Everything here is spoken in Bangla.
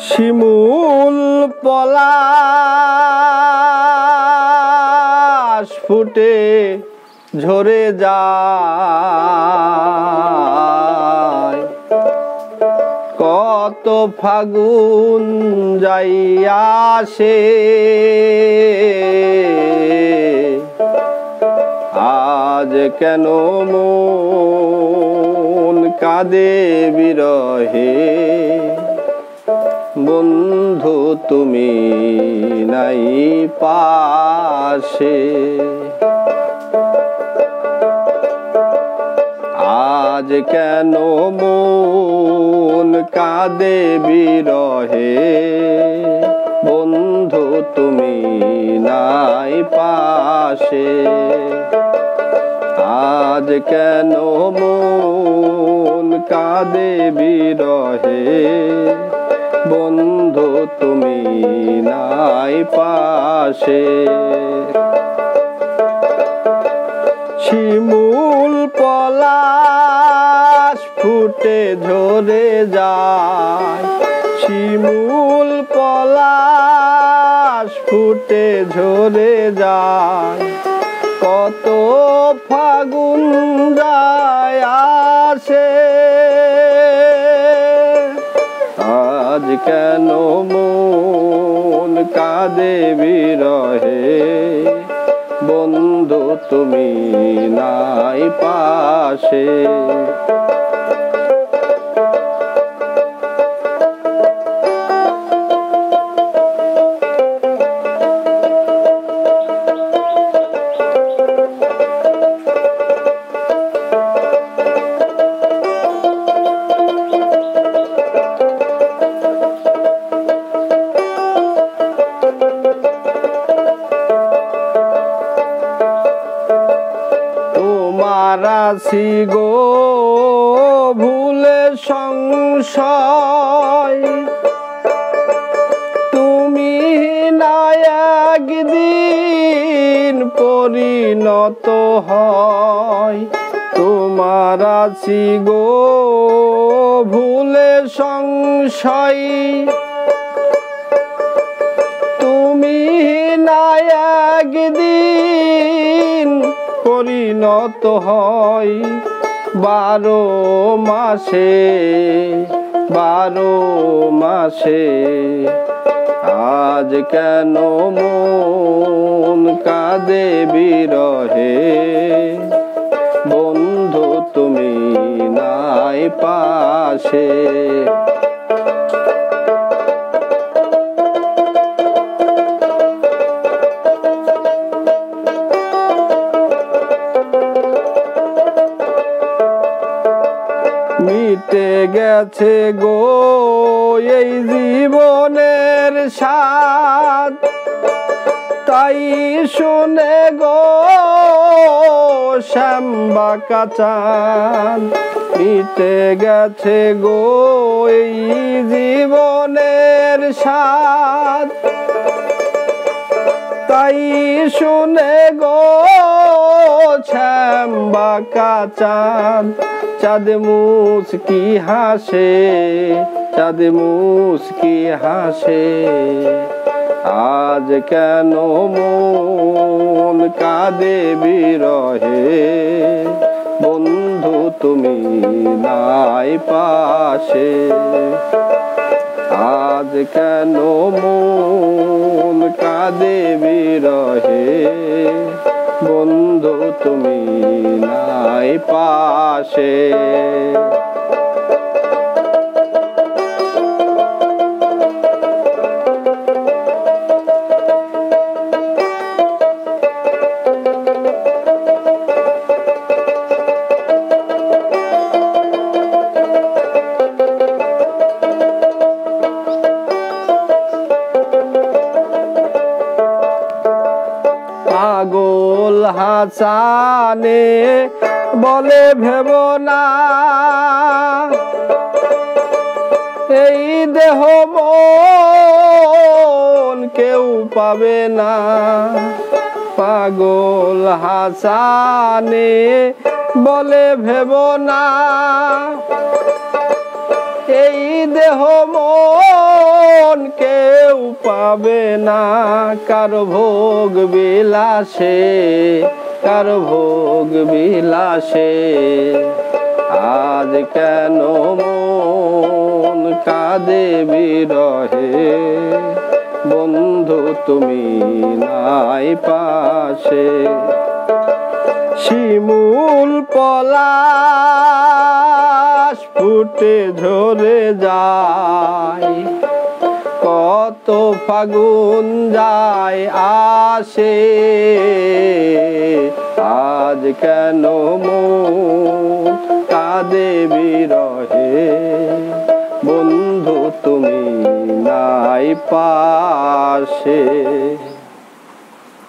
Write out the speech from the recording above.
শিমুল পলাশ ফুটে ঝরে যায়, কত ফাগুন যাইয়া আসে, আজ কেন মন কাঁদে বিরহে, বন্ধু তুমি নাই পাশে। আজ কেন মন কাঁদে বিরহে, বন্ধু তুমি নাই পাশে। আজ কেন মন কাঁদে বিরহে, বন্ধু তুমি নাই পাশে। শিমুল পলাশ ফুটে ঝরে যায়, শিমুল পলাশ ফুটে ঝরে যায়, কত ফাগুন যায় আসে, আজ কেন মন কাঁদে বিরহে, বন্ধু তুমি নাই পাশে। আছি গো ভুলে সংশয়, তুমি না একদিন পরিণত হয়। তোমার আছি গো ভুলে সংশয়, তুমি না একদিন পরিণত হয়। 12 মাসে 12 মাসে আজ কেন মন কাঁদে বিরহে, বন্ধু তুমি নাই পাশে। মিটে গেছে গো এই জীবনের স্বাদ, তাই শুনে গো শ্যামবাঁকা চাঁদ। মিটে গেছে গো এই জীবনের স্বাদ, তাই শুনে গো শ্যামবাঁকা চাঁদ। চাঁদ মুস্কি হাসে, চাঁদ মুস্কি হাসে, আজ কেন মন কাঁদে বিরহে, বন্ধু তুমি নাই পাশে। আজ কেন মন কাঁদে বিরহে, বন্ধু তুমি নাই পাশে। পাগল হাসানে বলে ভেব না, এই দেহ মন কেউ পাবে না। পাগল হাসানে বলে ভেব না, এই দেহ মন পাবে না কারো ভোগ বিলাসে, কারো ভোগ বিলাসে। আজ কেন মন কাঁদে বিরহে, বন্ধু তুমি নাই পাশে। শিমুল পলাশ ফুটে ঝরে যায়, কত ফাগুন যায় আসে। আজ কেন মন কাঁদে বিরহে, বন্ধু তুমি নাই পাশে।